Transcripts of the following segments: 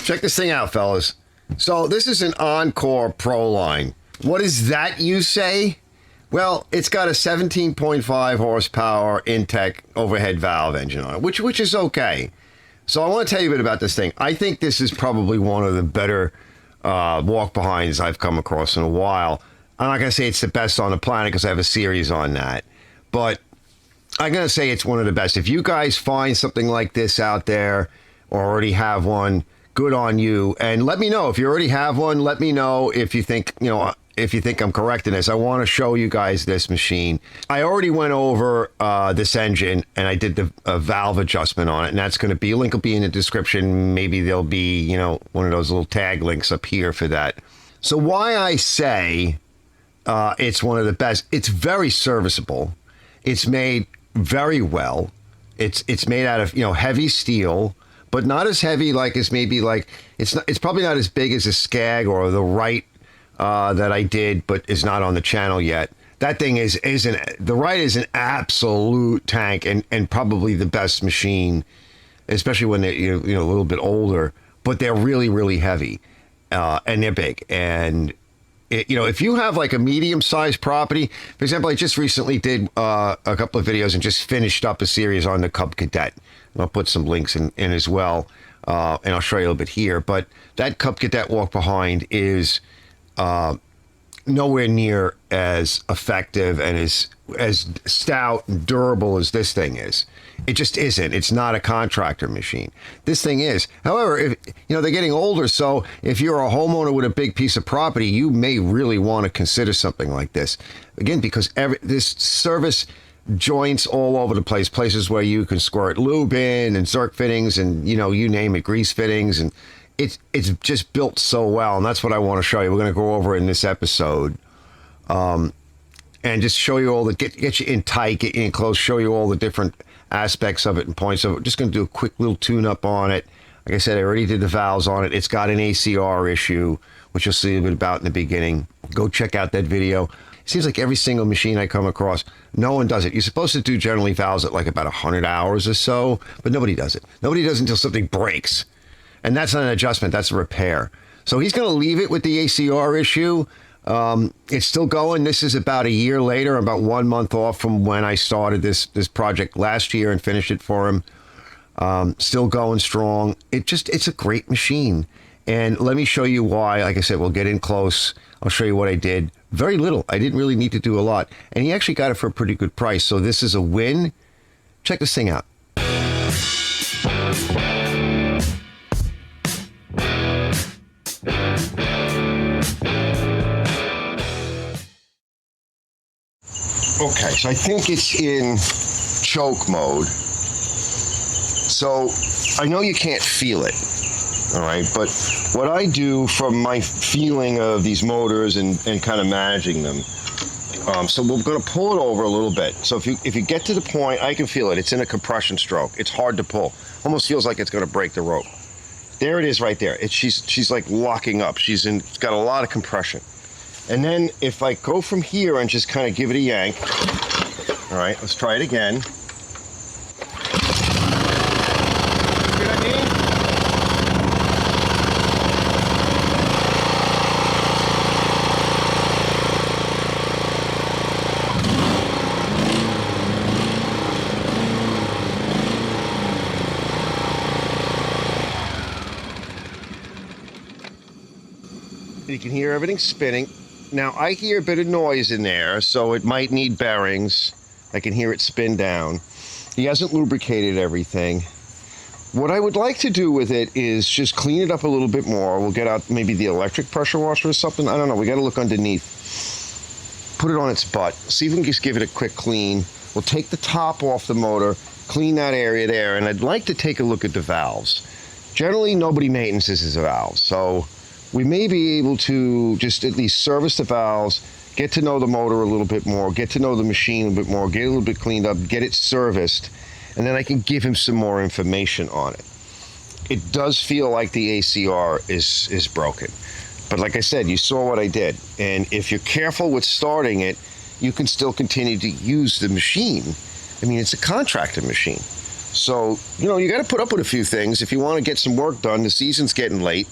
Check this thing out, fellas. So this is an Encore Pro line. What is that, you say? Well, it's got a 17.5 horsepower Intech overhead valve engine on it, which is okay. So I want to tell you a bit about this thing. I think this is probably one of the better walk-behinds I've come across in a while. I'm not going to say it's the best on the planet because I have a series on that. But I'm going to say it's one of the best. If you guys find something like this out there or already have one, good on you. And let me know if you already have one. Let me know if you think, if you think I'm correct in this. I want to show you guys this machine. I already went over this engine and I did the valve adjustment on it, and that's going to be, link will be in the description. Maybe there'll be, one of those little tag links up here for that. So why I say it's one of the best, it's very serviceable. It's made very well. It's made out of, heavy steel, but not as heavy it's probably not as big as a Skag or the Right that I did, but is not on the channel yet. That thing the Right is an absolute tank and probably the best machine, especially when they're a little bit older. But they're really, really heavy, and they're big. And if you have like a medium-sized property, for example, I just recently did a couple of videos and just finished up a series on the Cub Cadet. And I'll put some links in as well, and I'll show you a little bit here. But that Cub Cadet walk behind is nowhere near as effective and as stout and durable as this thing is. It just isn't. It's not a contractor machine. This thing is. However, they're getting older, so if you're a homeowner with a big piece of property, you may really want to consider something like this. Again, because this service joints all over the place, places where you can squirt lube in and Zerk fittings and, you name it, grease fittings, and it's just built so well, and that's what I want to show you. We're going to go over in this episode, and just show you all get you in tight, get you in close, show you all the different aspects of it and points of it. Just going to do a quick little tune-up on it. Like I said, I already did the valves on it. It's got an ACR issue, which you'll see a bit about in the beginning. Go check out that video. It seems like every single machine I come across, no one does it. You're supposed to do generally valves at like about 100 hours or so, but nobody does it. Nobody does it until something breaks. And that's not an adjustment, that's a repair. So he's going to leave it with the ACR issue. It's still going. This is about a year later, about 1 month off from when I started this project last year and finished it for him. Still going strong. It's a great machine. And let me show you why. Like I said, we'll get in close. I'll show you what I did. Very little. I didn't really need to do a lot. And he actually got it for a pretty good price. So this is a win. Check this thing out. Okay, so I think it's in choke mode. So I know you can't feel it, all right? But what I do from my feeling of these motors and kind of managing them, so we're going to pull it over a little bit. So if you get to the point, I can feel it. It's in a compression stroke. It's hard to pull. Almost feels like it's going to break the rope. There it is right there. She's like locking up. It's got a lot of compression. And then if I go from here and just kind of give it a yank, all right, let's try it again. See what I mean? You can hear everything spinning. Now, I hear a bit of noise in there, so it might need bearings. I can hear it spin down. He hasn't lubricated everything. What I would like to do with it is just clean it up a little bit more. We'll get out maybe the electric pressure washer or something. I don't know. We got to look underneath. Put it on its butt. See if we can just give it a quick clean. We'll take the top off the motor, clean that area there, and I'd like to take a look at the valves. Generally, nobody maintenances the valves, so we may be able to just at least service the valves, get to know the motor a little bit more, get to know the machine a little bit more, get a little bit cleaned up, get it serviced, and then I can give him some more information on it. It does feel like the ACR is broken. But like I said, you saw what I did. And if you're careful with starting it, you can still continue to use the machine. I mean, it's a contractor machine. So, you got to put up with a few things if you want to get some work done. The season's getting late.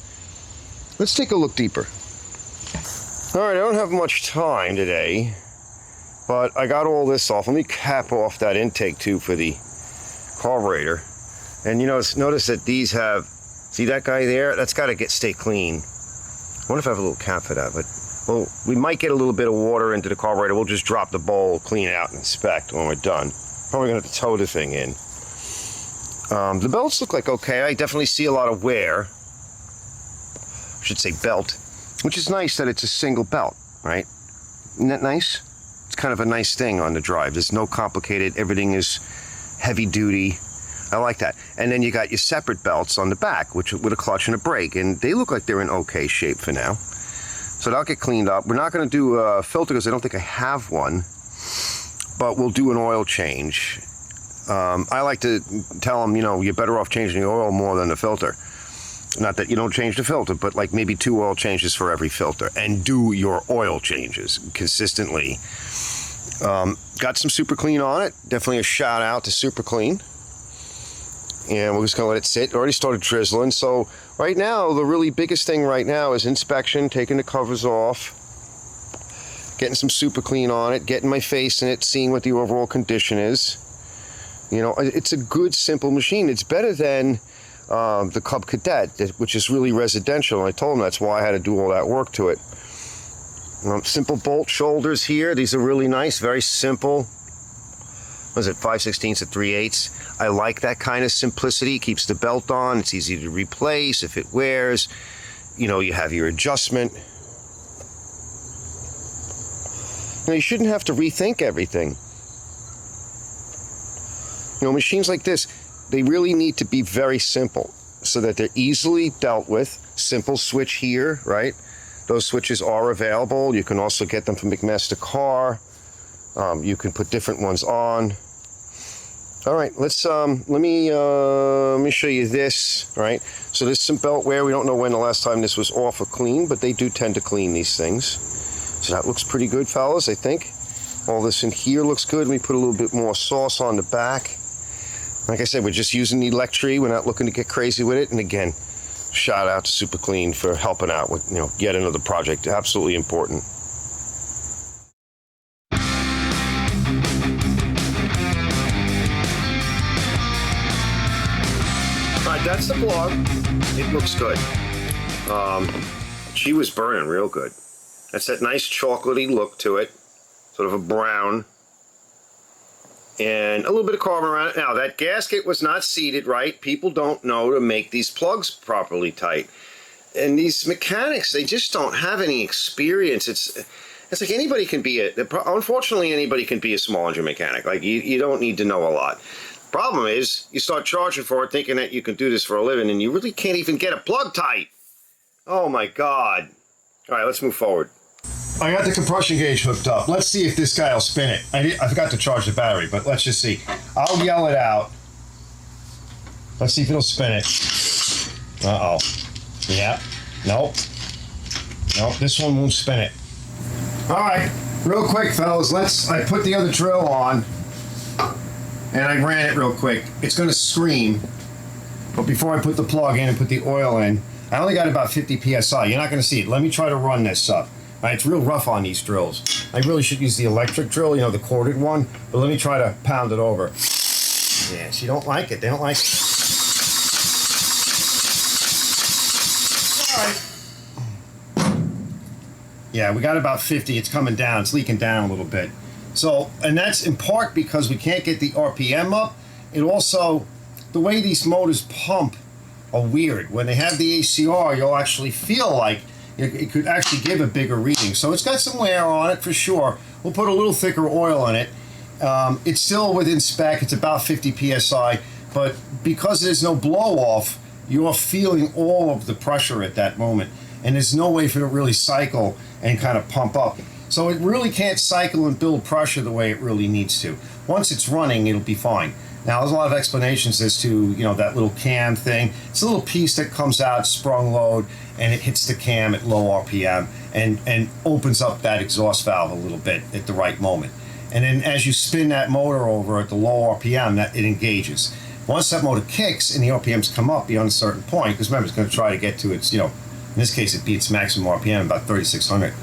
Let's take a look deeper. All right, I don't have much time today, but I got all this off. Let me cap off that intake tube for the carburetor. And notice that these have, see that guy there? That's got to stay clean. I wonder if I have a little cap for that, but well, we might get a little bit of water into the carburetor. We'll just drop the bowl, clean it out, and inspect when we're done. Probably gonna have to tow the thing in. The belts look like okay. I definitely see a lot of wear. I should say belt, which is nice that it's a single belt, right? Isn't that nice? It's kind of a nice thing on the drive. There's no complicated, everything is heavy duty. I like that. And then you got your separate belts on the back, which with a clutch and a brake, and they look like they're in okay shape for now. So that'll get cleaned up. We're not going to do a filter because I don't think I have one, but we'll do an oil change. I like to tell them, you're better off changing the oil more than the filter. Not that you don't change the filter, but like maybe 2 oil changes for every filter, and do your oil changes consistently. Got some Super Clean on it. Definitely a shout out to Super Clean. And we're just going to let it sit. It already started drizzling. So right now, the really biggest thing right now is inspection, taking the covers off, getting some Super Clean on it, getting my face in it, seeing what the overall condition is. It's a good, simple machine. It's better than the Cub Cadet, which is really residential. And I told them that's why I had to do all that work to it. Simple bolt shoulders here. These are really nice, very simple. Was it 5/16 to 3/8? I like that kind of simplicity. Keeps the belt on. It's easy to replace if it wears. You have your adjustment. You shouldn't have to rethink everything. Machines like this, they really need to be very simple so that they're easily dealt with. Simple switch here, right? Those switches are available. You can also get them from McMaster Car. You can put different ones on. All right, let me show you this. All right, so there's some belt wear. We don't know when the last time this was off or clean, but they do tend to clean these things. So that looks pretty good, fellas, I think. All this in here looks good. Let me put a little bit more sauce on the back. Like I said, we're just using the electric. We're not looking to get crazy with it. And again, shout out to Super Clean for helping out with yet another project. Absolutely important. That's the blog. It looks good. She was burning real good. That's that nice chocolatey look to it. Sort of a brown. And a little bit of carbon around it. Now, that gasket was not seated right. People don't know to make these plugs properly tight. And these mechanics, they just don't have any experience. It's like anybody can be unfortunately, anybody can be a small engine mechanic. Like, you don't need to know a lot. Problem is, you start charging for it thinking that you can do this for a living, and you really can't even get a plug tight. Oh my God. All right, let's move forward. I got the compression gauge hooked up. Let's see if this guy will spin it. I forgot to charge the battery, but let's just see. I'll yell it out. Let's see if it'll spin it. Uh-oh. Yeah. Nope. Nope, this one won't spin it. All right, real quick, fellas. I put the other drill on. And I ran it real quick. It's going to scream. But before I put the plug in and put the oil in, I only got about 50 PSI. You're not going to see it. Let me try to run this up. All right, it's real rough on these drills. I really should use the electric drill, the corded one. But let me try to pound it over. Yeah, she don't like it. They don't like it. All right. Yeah, we got about 50. It's coming down. It's leaking down a little bit. So, and that's in part because we can't get the RPM up. It also, the way these motors pump are weird. When they have the ACR, you'll actually feel like it could actually give a bigger reading. So it's got some wear on it for sure. We'll put a little thicker oil in it. It's still within spec. It's about 50 PSI. But because there's no blow off, you're feeling all of the pressure at that moment. And there's no way for it to really cycle and kind of pump up. So it really can't cycle and build pressure the way it really needs to. Once it's running, it'll be fine. Now, there's a lot of explanations as to, that little cam thing. It's a little piece that comes out, sprung load, and it hits the cam at low RPM and opens up that exhaust valve a little bit at the right moment. And then as you spin that motor over at the low RPM, it engages. Once that motor kicks and the RPMs come up beyond a certain point, because remember, it's going to try to get to its, in this case, it beats maximum RPM, about 3,600.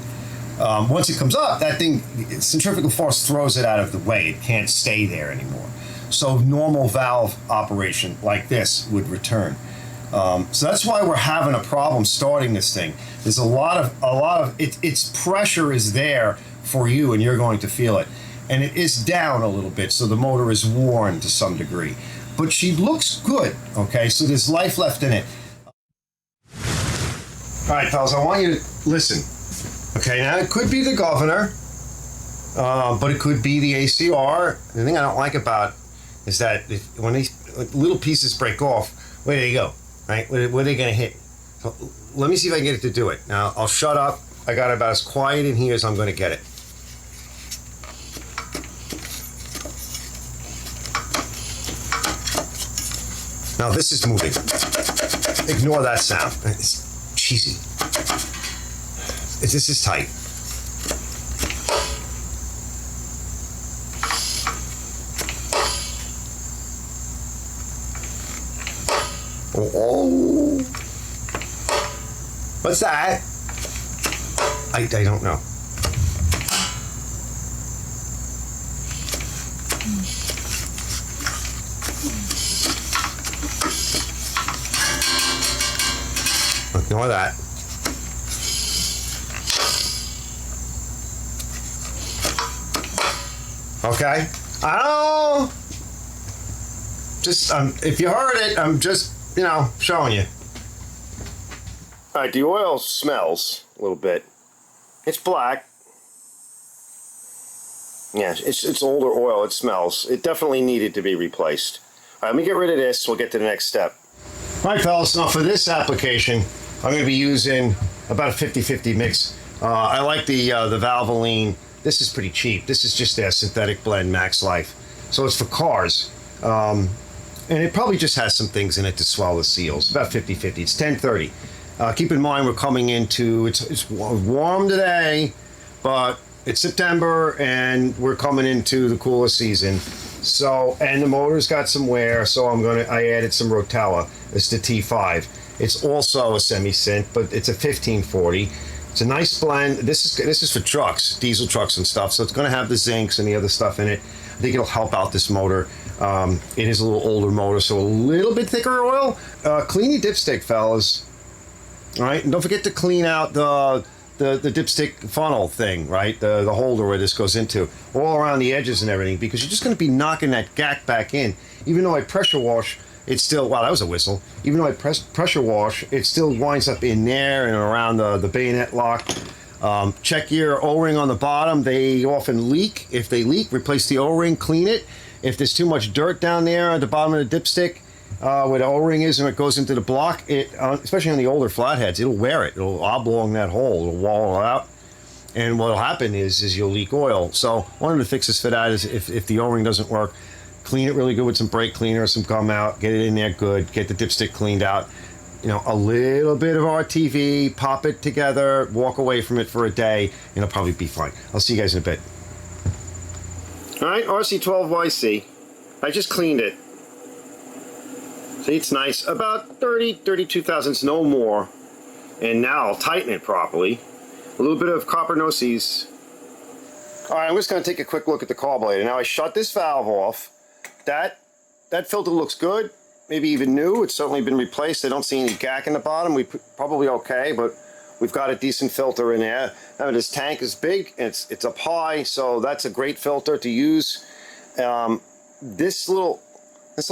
Once it comes up, that thing, centrifugal force throws it out of the way. It can't stay there anymore. So normal valve operation like this would return. So that's why we're having a problem starting this thing. There's a lot of its pressure is there for you, and you're going to feel it. And it is down a little bit, so the motor is worn to some degree. But she looks good, okay? So there's life left in it. All right, fellas, I want you to listen. Okay, now it could be the governor, but it could be the ACR. The thing I don't like about is that when these little pieces break off, where do they go, right? Where are they going to hit? So let me see if I can get it to do it. Now, I'll shut up. I got about as quiet in here as I'm going to get it. Now, this is moving. Ignore that sound. It's cheesy. This is tight. Oh. What's that? I don't know. Ignore that. Okay. I don't know. Just if you heard it, I'm just showing you. All right, the oil smells a little bit. It's black. Yeah, it's older oil. It smells. It definitely needed to be replaced. All right, let me get rid of this. We'll get to the next step. All right, fellas. Now for this application, I'm going to be using about a 50-50 mix. I like the Valvoline. This is pretty cheap. This is just their synthetic blend Max Life. So it's for cars. And it probably just has some things in it to swell the seals. About 50-50. It's 1030. Keep in mind we're coming into, it's warm today, but it's September and we're coming into the cooler season. So, and the motor's got some wear, so I added some Rotella. It's the T5. It's also a semi-synth, but it's a 1540. It's a nice blend. This is for trucks, diesel trucks and stuff. So it's going to have the zincs and the other stuff in it. I think it'll help out this motor. It is a little older motor, so a little bit thicker oil. Clean your dipstick, fellas. All right, and don't forget to clean out the dipstick funnel thing, right? The holder where this goes into, all around the edges and everything, because you're just going to be knocking that gack back in. Even though I pressure wash, it's still, wow, that was a whistle. Even though I pressure wash, it still winds up in there and around the bayonet lock. Check your O-ring on the bottom. They often leak. If they leak, replace the O-ring, clean it. If there's too much dirt down there at the bottom of the dipstick, where the O-ring is and it goes into the block, especially on the older flatheads, it'll wear it. It'll oblong that hole. It'll wall it out. And what'll happen is you'll leak oil. So one of the fixes for that is if the O-ring doesn't work, clean it really good with some brake cleaner, some gum out, get it in there good, get the dipstick cleaned out. A little bit of RTV, pop it together, walk away from it for a day, and it'll probably be fine. I'll see you guys in a bit. All right, RC12YC. I just cleaned it. See, it's nice. About 32 thousandths, no more. And now I'll tighten it properly. A little bit of copper no-sees. All right, I'm just going to take a quick look at the carburetor. Now I shut this valve off. That filter looks good. Maybe even new. It's certainly been replaced. I don't see any gack in the bottom. We probably okay, but we've got a decent filter in there. Now this tank is big. It's up high, so that's a great filter to use. This little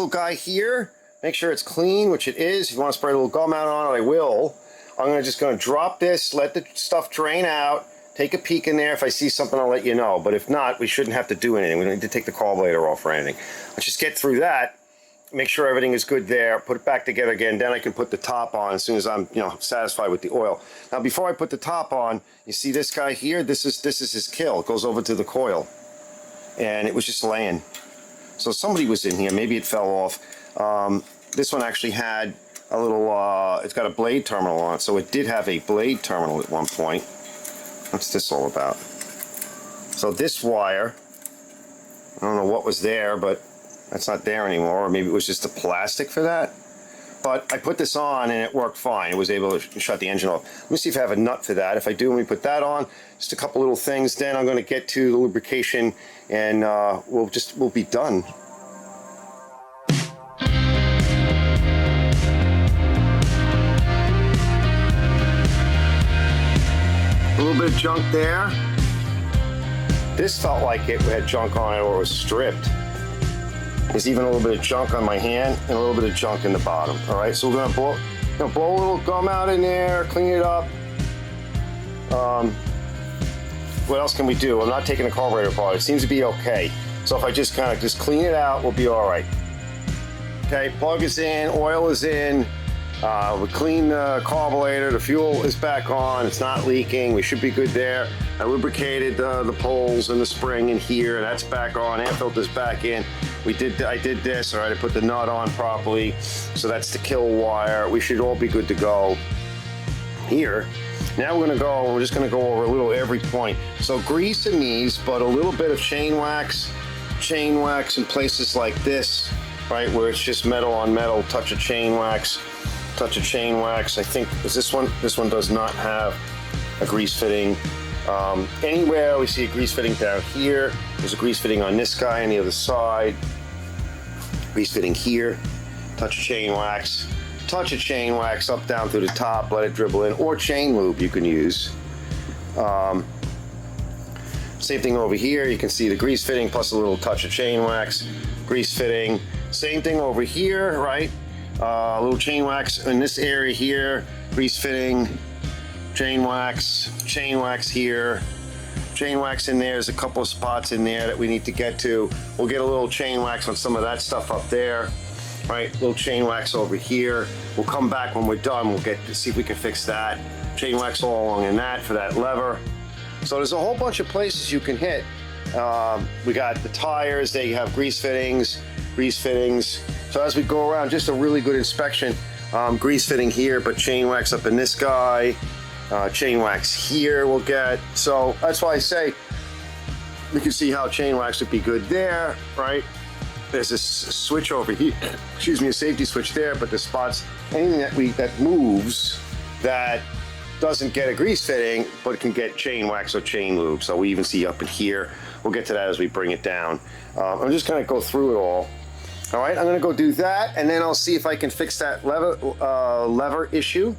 guy here, make sure it's clean, which it is. If you want to spray a little gum out on it, I will. I'm just going to drop this, let the stuff drain out, take a peek in there. If I see something, I'll let you know. But if not, we shouldn't have to do anything. We don't need to take the carburetor off or anything. Let's just get through that, make sure everything is good there, put it back together again. Then I can put the top on as soon as I'm satisfied with the oil. Now, before I put the top on, you see this guy here? This is his kill. It goes over to the coil. And it was just laying. So somebody was in here. Maybe it fell off. This one actually had a little, it's got a blade terminal on it. So it did have a blade terminal at one point. What's this all about? So this wire, I don't know what was there, but That's not there anymore, or maybe it was just the plastic for that. But I put this on and it worked fine. It was able to shut the engine off. Let me see if I have a nut for that. If I do, let me put that on. Just a couple little things. Then I'm going to get to the lubrication and we'll be done. A little bit of junk there. This felt like it had junk on it or it was stripped. There's even a little bit of junk on my hand and a little bit of junk in the bottom. All right, so we're gonna blow a little gum out in there, clean it up. What else can we do? I'm not taking the carburetor apart. It seems to be okay. So if I just kind of clean it out, we'll be all right. Okay, plug is in, oil is in. We clean the carburetor, the fuel is back on, it's not leaking, we should be good there. I lubricated the poles and the spring in here, that's back on, air filter's back in. I did this, all right, I put the nut on properly, so that's the kill wire. We should all be good to go here. Now we're just gonna go over a little every point. So grease in these, but a little bit of chain wax in places like this, right, where it's just metal on metal, touch of chain wax. I think is this one. This one does not have a grease fitting. Anywhere we see a grease fitting down here, there's a grease fitting on this guy on the other side. Grease fitting here. Touch of chain wax up down through the top. Let it dribble in, or chain lube you can use. Same thing over here. You can see the grease fitting plus a little touch of chain wax. Grease fitting. Same thing over here, right? A little chain wax in this area here, grease fitting, chain wax here, chain wax in there. There's a couple of spots in there that we need to get to. We'll get a little chain wax on some of that stuff up there, right? Little chain wax over here. We'll come back when we're done. We'll get to see if we can fix that. Chain wax all along in that for that lever. So there's a whole bunch of places you can hit. We got the tires, they have grease fittings. So as we go around, just a really good inspection. Grease fitting here, but chain wax up in this guy. Chain wax here we'll get. So that's why I say you can see how chain wax would be good there, right? There's this switch over here, excuse me, a safety switch there, but the spots, anything that moves that doesn't get a grease fitting, but can get chain wax or chain lube. So we even see up in here. We'll get to that as we bring it down. I'm just gonna go through it all. All right, I'm gonna go do that, and then I'll see if I can fix that lever issue,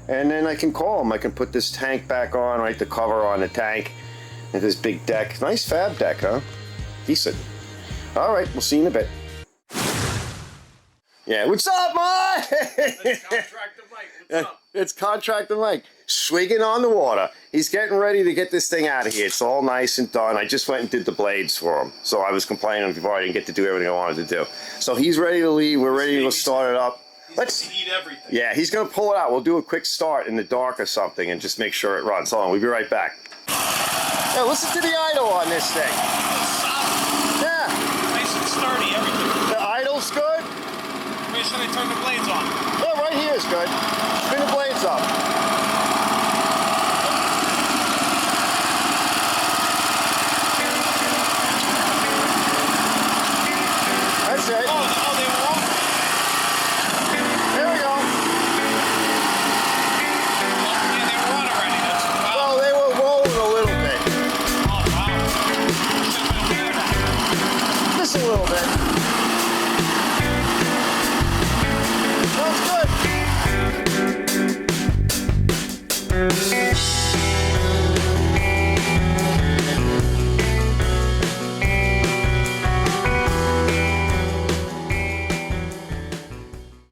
and then I can call them. I can put this tank back on, right, the cover on the tank, and this big deck. Nice fab deck, huh? Decent. All right, we'll see you in a bit. Yeah, what's up, Mike? It's Contractor Mike. What's up? It's Contractor Mike, swigging on the water. He's getting ready to get this thing out of here. It's all nice and done. I just went and did the blades for him. So I was complaining before I didn't get to do everything I wanted to do. So he's ready to leave. We're ready to start it up. Let's eat everything. Yeah, he's going to pull it out. We'll do a quick start in the dark or something and just make sure it runs. Hold on, we'll be right back. Yeah, listen to the idle on this thing. Solid. Yeah. Nice and sturdy, everything. The idle's good. Where should I turn the blades on? Yeah, right here is good.